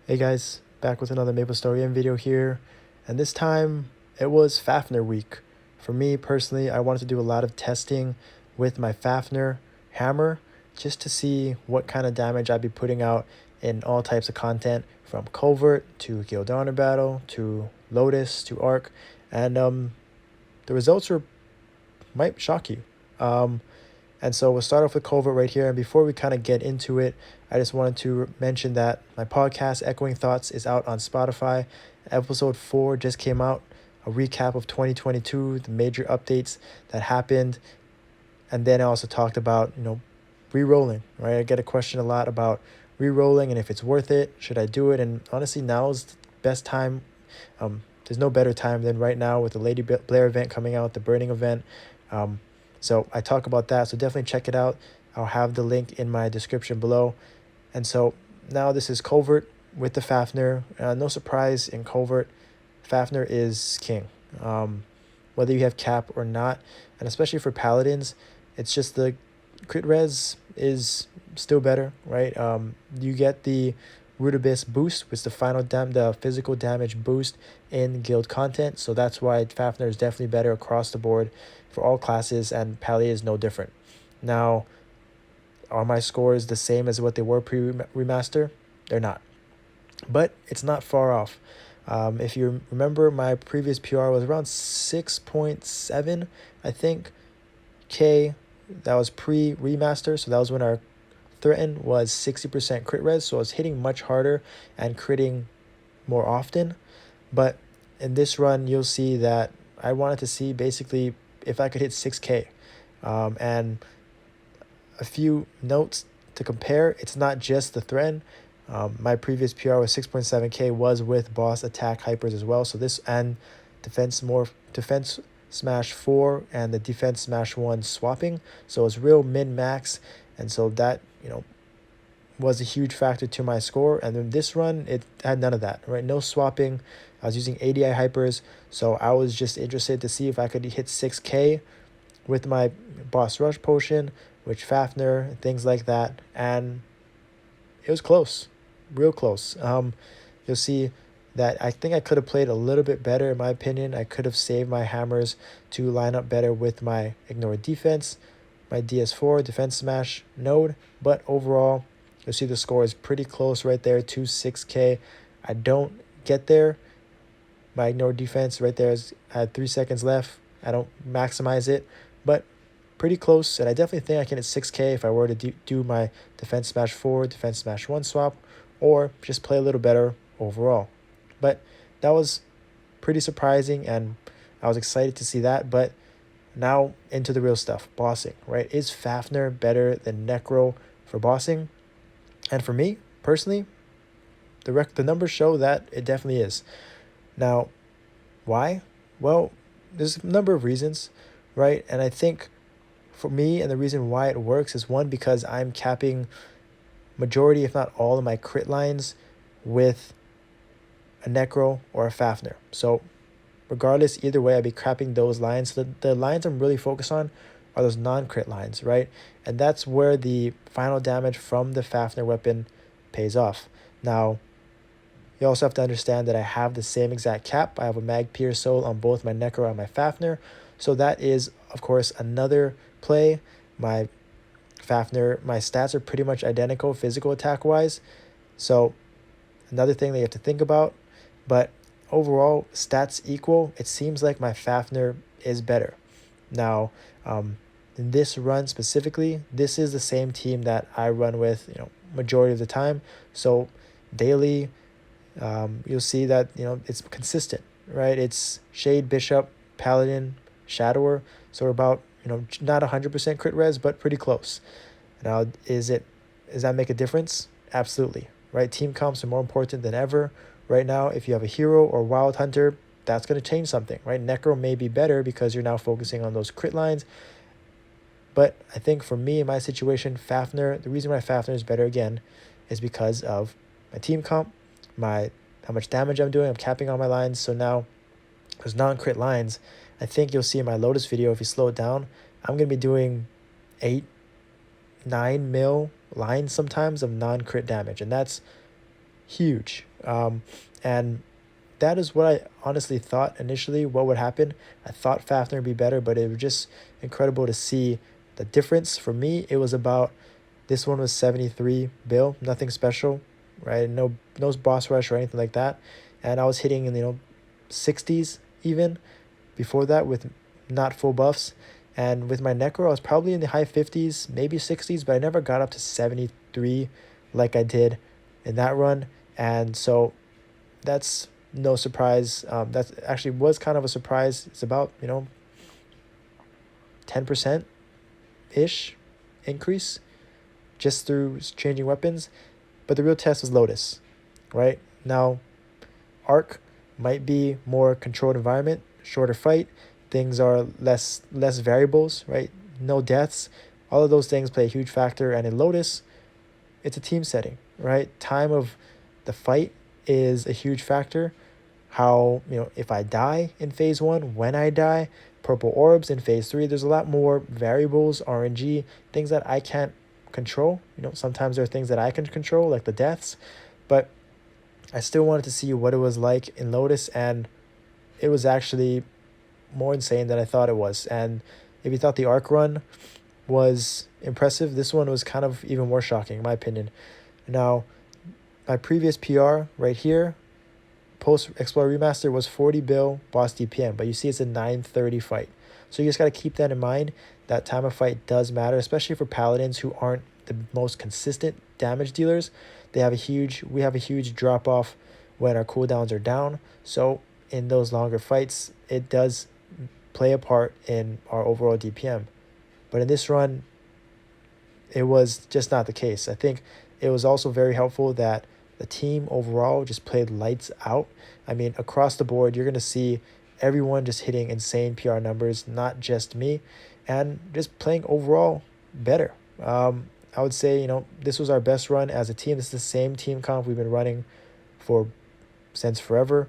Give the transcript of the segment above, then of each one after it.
Hey guys, back with another Maplestory video here, and this time it was Fafner week. For me personally, I wanted to do a lot of testing with my Fafner hammer just to see what kind of damage I'd be putting out in all types of content, from Culvert to Guild Honor Battle to Lotus to Arc, and the results might shock you. And so we'll start off with Covert right here. And before we kind of get into it, I just wanted to mention that my podcast, Echoing Thoughts, is out on Spotify. Episode 4 just came out, a recap of 2022, the major updates that happened. And then I also talked about, re-rolling, right? I get a question a lot about re-rolling and if it's worth it. Should I do it? And honestly, now is the best time. There's no better time than right now with the Lady Blair event coming out, the Burning event. So I talk about that. So definitely check it out. I'll have the link in my description below. And so now this is Covert with the Fafner. No surprise in Covert, Fafner is king. Whether you have cap or not, and especially for Paladins, it's just the crit res is still better, right? You get the Root Abyss boost, which is the physical damage boost in guild content. So that's why Fafner is definitely better across the board for all classes, and Pally is no different. Now, are my scores the same as what they were pre-remaster? They're not. But it's not far off. If you remember, my previous PR was around 6.7, I think, K. That was pre-remaster, so that was when our threaten was 60% crit res, so I was hitting much harder and critting more often. But in this run, you'll see that I wanted to see basically if I could hit 6K. And a few notes to compare, it's not just the threaten. My previous PR was 6.7K was with boss attack hypers as well. So this and defense smash 4 and the defense smash 1 swapping. So it's real min max, and so that was a huge factor to my score. And then this run, it had none of that, right? No swapping. I was using ADI hypers, so I was just interested to see if I could hit 6K with my boss rush potion, which Fafner, things like that, and it was close, real close. You'll see that I think I could have played a little bit better, in my opinion. I could have saved my hammers to line up better with my ignore defense, my DS4 defense smash node, but overall, you'll see the score is pretty close right there to 6K. I don't get there. My ignore defense right there I had 3 seconds left. I don't maximize it, but pretty close. And I definitely think I can hit 6K if I were to do my defense smash 4, defense smash 1 swap, or just play a little better overall. But that was pretty surprising, and I was excited to see that. But now into the real stuff, bossing, right? Is Fafner better than Necro for bossing? And for me, personally, the numbers show that it definitely is. Now, why? Well, there's a number of reasons, right? And I think for me, and the reason why it works is, one, because I'm capping majority, if not all, of my crit lines with a Necro or a Fafner. So regardless, either way, I'd be capping those lines. So the lines I'm really focused on are those non-crit lines, right? And that's where the final damage from the Fafner weapon pays off. Now, you also have to understand that I have the same exact cap. I have a Mag Pierce Soul on both my Necro and my Fafner. So that is, of course, another play. My Fafner, my stats are pretty much identical physical attack-wise. So another thing that you have to think about. But overall, stats equal, it seems like my Fafner is better. Now, in this run specifically, this is the same team that I run with, majority of the time. So daily, you'll see that, it's consistent, right? It's Shade, Bishop, Paladin, Shadower. So we're about, not 100% crit res, but pretty close. Now, does that make a difference? Absolutely, right? Team comps are more important than ever. Right now, if you have a hero or wild hunter, that's going to change something, right? Necro may be better because you're now focusing on those crit lines. But I think for me, in my situation, Fafner, the reason why Fafner is better again is because of my team comp, how much damage I'm doing. I'm capping on my lines. So now those non-crit lines, I think you'll see in my Lotus video, if you slow it down, I'm going to be doing 8-9 mil lines sometimes of non-crit damage. And that's huge. And that is what I honestly thought initially what would happen. I thought Fafner would be better, but it was just incredible to see the difference. For me, it was about, this one was 73 bill, nothing special, right? No boss rush or anything like that. And I was hitting in, 60s even before that with not full buffs. And with my necro, I was probably in the high 50s, maybe 60s, but I never got up to 73 like I did in that run. And so that's no surprise. That actually was kind of a surprise. It's about 10% ish increase just through changing weapons. But the real test was Lotus, right? Now, Arc might be more controlled environment, shorter fight. Things are less variables, right? No deaths. All of those things play a huge factor. And in Lotus, it's a team setting, right? Time of the fight is a huge factor. How, if I die in phase 1, when I die, purple orbs in phase 3, there's a lot more variables, RNG, things that I can't control. Sometimes there are things that I can control, like the deaths, but I still wanted to see what it was like in Lotus, and it was actually more insane than I thought it was. And if you thought the Arc run was impressive, this one was kind of even more shocking, in my opinion. Now, my previous PR right here, post Explorer Remaster, was 40 bill boss DPM, but you see it's a 930 fight. So you just got to keep that in mind. That time of fight does matter, especially for Paladins who aren't the most consistent damage dealers. We have a huge drop off when our cooldowns are down. So in those longer fights, it does play a part in our overall DPM. But in this run, it was just not the case. I think it was also very helpful that the team overall just played lights out. I mean, across the board, you're going to see everyone just hitting insane PR numbers, not just me, and just playing overall better. I would say, this was our best run as a team. This is the same team comp we've been running since forever.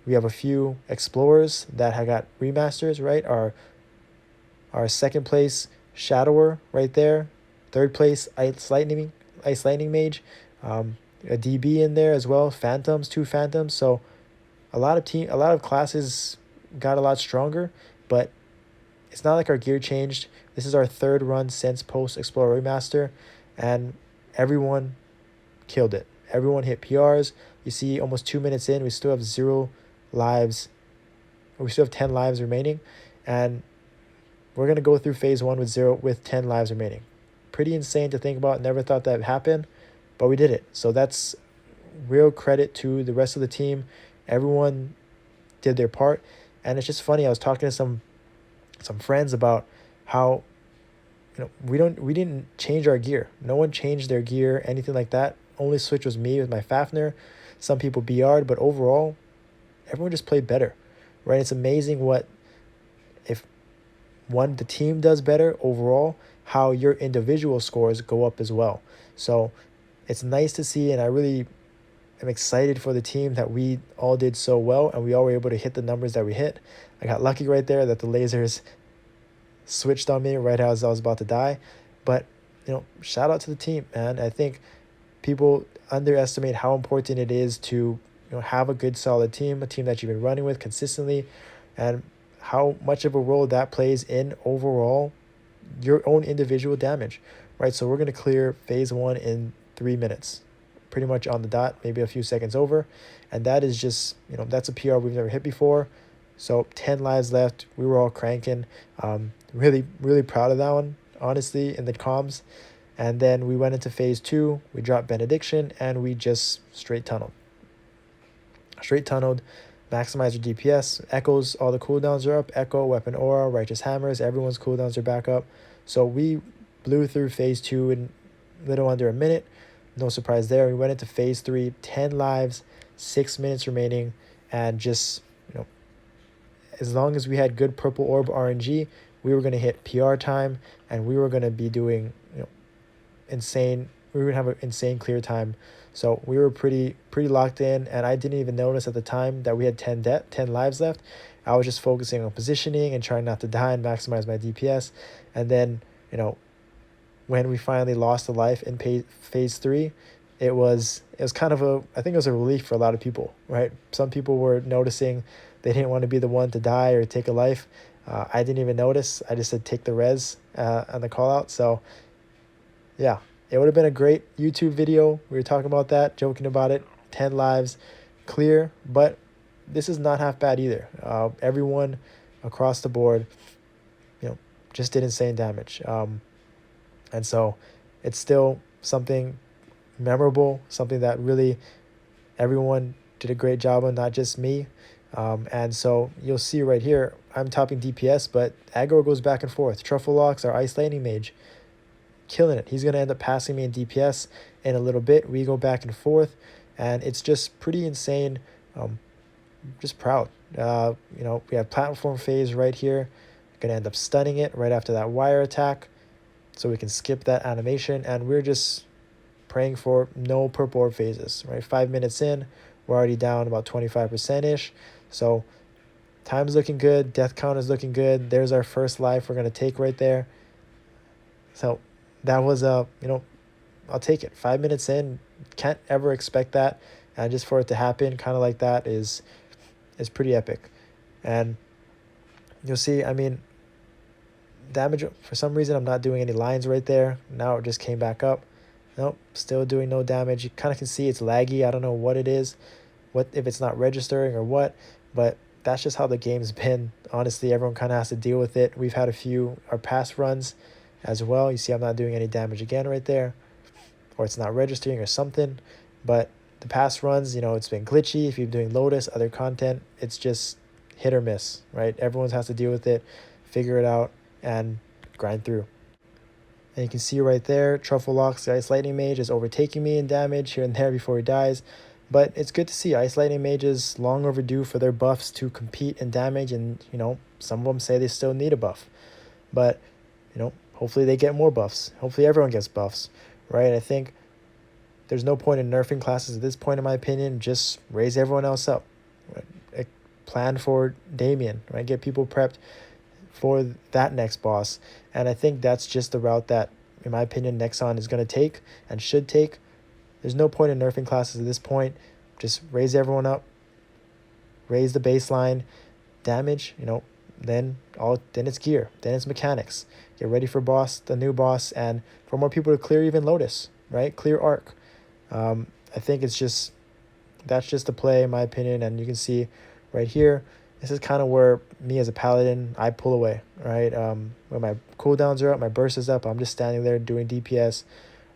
We have a few explorers that have got remasters, right? Our second place Shadower right there, third place Ice Lightning Mage, a DB in there as well, Phantoms, 2 Phantoms. So a lot of classes got a lot stronger, but it's not like our gear changed. This is our third run since post Explorer Remaster, and everyone killed it. Everyone hit PRs. You see, almost 2 minutes in, we still have 0 lives. We still have 10 lives remaining, and we're gonna go through phase 1 with 10 lives remaining. Pretty insane to think about. Never thought that would happen, but we did it. So that's real credit to the rest of the team. Everyone did their part, and it's just funny. I was talking to some friends about how we didn't change our gear. No one changed their gear, anything like that. Only switch was me with my Fafner. Some people BR'd, but overall, everyone just played better, right? It's amazing what, if the team does better overall, how your individual scores go up as well. So it's nice to see, and I really am excited for the team that we all did so well, and we all were able to hit the numbers that we hit. I got lucky right there that the lasers switched on me right as I was about to die. But, shout out to the team, man. I think people underestimate how important it is to have a good, solid team, a team that you've been running with consistently, and how much of a role that plays in overall your own individual damage, right? So we're going to clear phase 1 in 3 minutes, pretty much on the dot, maybe a few seconds over. And that is just, that's a PR we've never hit before. So 10 lives left. We were all cranking. Really, really proud of that one, honestly, in the comms. And then we went into phase 2. We dropped Benediction, and we just straight tunneled. Maximize your DPS. Echoes, all the cooldowns are up. Echo, Weapon Aura, Righteous Hammers, everyone's cooldowns are back up. So we blew through phase 2 in little under a minute. No surprise there. We went into phase 3, 10 lives, 6 minutes remaining, and just, as long as we had good purple orb RNG, we were going to hit PR time, and we were going to be doing, insane. We were going to have an insane clear time. So we were pretty locked in, and I didn't even notice at the time that we had 10 lives left. I was just focusing on positioning and trying not to die and maximize my DPS. And then, when we finally lost a life in phase 3, it was kind of I think it was a relief for a lot of people, right? Some people were noticing they didn't want to be the one to die or take a life. I didn't even notice. I just said take the res on the call out. So yeah, it would have been a great YouTube video. We were talking about that, joking about it. 10 lives, clear, but this is not half bad either. Everyone across the board, just did insane damage. And so it's still something memorable, something that really everyone did a great job on, not just me. And so you'll see right here, I'm topping DPS, but aggro goes back and forth. Truffle Locks, our Ice Lightning Mage, killing it. He's going to end up passing me in DPS in a little bit. We go back and forth, and it's just pretty insane. Just proud. We have platform phase right here. Going to end up stunning it right after that wire attack, so we can skip that animation, and we're just praying for no purple orb phases, right? 5 minutes in, we're already down about 25%-ish. So time's looking good. Death count is looking good. There's our first life we're going to take right there. So that was, I'll take it. 5 minutes in, can't ever expect that. And just for it to happen kind of like that is pretty epic. And you'll see, damage, for some reason, I'm not doing any lines right there. Now it just came back up. Nope, still doing no damage. You kind of can see it's laggy. I don't know what it is, if it's not registering or what, but that's just how the game's been. Honestly, everyone kind of has to deal with it. We've had our past runs as well. You see I'm not doing any damage again right there, or it's not registering or something. But the past runs, it's been glitchy. If you're doing Lotus, other content, it's just hit or miss, right? Everyone has to deal with it, figure it out, and grind through. And you can see right there, Truffle Locks, the Ice Lightning Mage, is overtaking me in damage here and there before he dies. But it's good to see Ice Lightning Mages long overdue for their buffs to compete in damage. And, some of them say they still need a buff. But, hopefully they get more buffs. Hopefully everyone gets buffs, right? I think there's no point in nerfing classes at this point, in my opinion. Just raise everyone else up. Right? Plan for Damien, right? Get people prepped for that next boss. And I think that's just the route that, in my opinion, Nexon is going to take and should take. There's no point in nerfing classes at this point. Just raise everyone up, raise the baseline damage, then it's gear, then it's mechanics. Get ready for the new boss, and for more people to clear even Lotus, right? Clear Arc. I think that's just the play, in my opinion. And you can see right here, this is kind of where me as a Paladin, I pull away, right? When my cooldowns are up, my burst is up, I'm just standing there doing DPS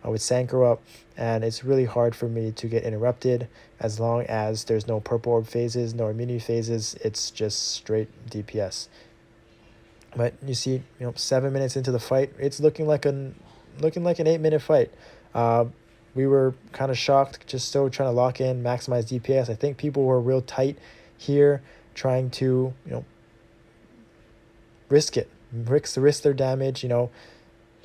with Sancho up, and it's really hard for me to get interrupted as long as there's no purple orb phases, no immunity phases. It's just straight DPS. But you see, 7 minutes into the fight, it's looking like an 8-minute fight. We were kind of shocked, just still trying to lock in, maximize DPS. I think people were real tight here, trying to, risk their damage,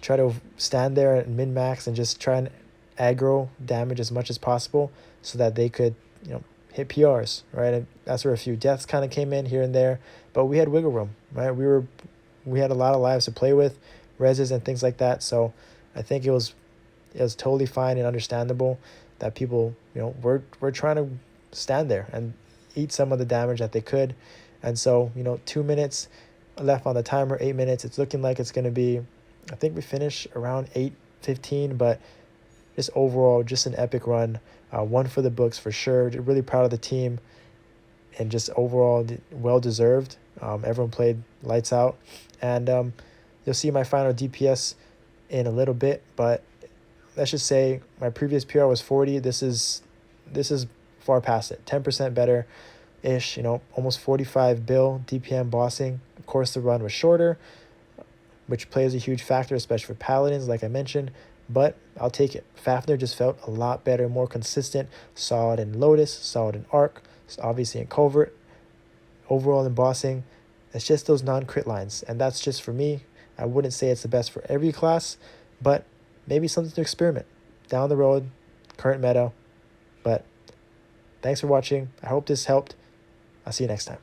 try to stand there and min-max and just try and aggro damage as much as possible so that they could, hit PRs, right? And that's where a few deaths kind of came in here and there, but we had wiggle room, right? We had a lot of lives to play with, reses and things like that. So I think it was totally fine and understandable that people, were trying to stand there and eat some of the damage that they could. And so, 2 minutes left on the timer, 8 minutes. It's looking like it's going to be, I think we finish around 8:15, but just overall, just an epic run. One for the books for sure. Really proud of the team, and just overall well-deserved. Everyone played lights out. And you'll see my final DPS in a little bit, but let's just say my previous PR was 40. This is far past it. 10% better ish, almost 45 bill DPM bossing. Of course, the run was shorter, which plays a huge factor, especially for Paladins, like I mentioned, but I'll take it. Fafner just felt a lot better, more consistent, solid in Lotus, solid in Arc, obviously in Covert. Overall in bossing, it's just those non-crit lines, and that's just for me. I wouldn't say it's the best for every class, but maybe something to experiment down the road, current meta. But thanks for watching. I hope this helped. I'll see you next time.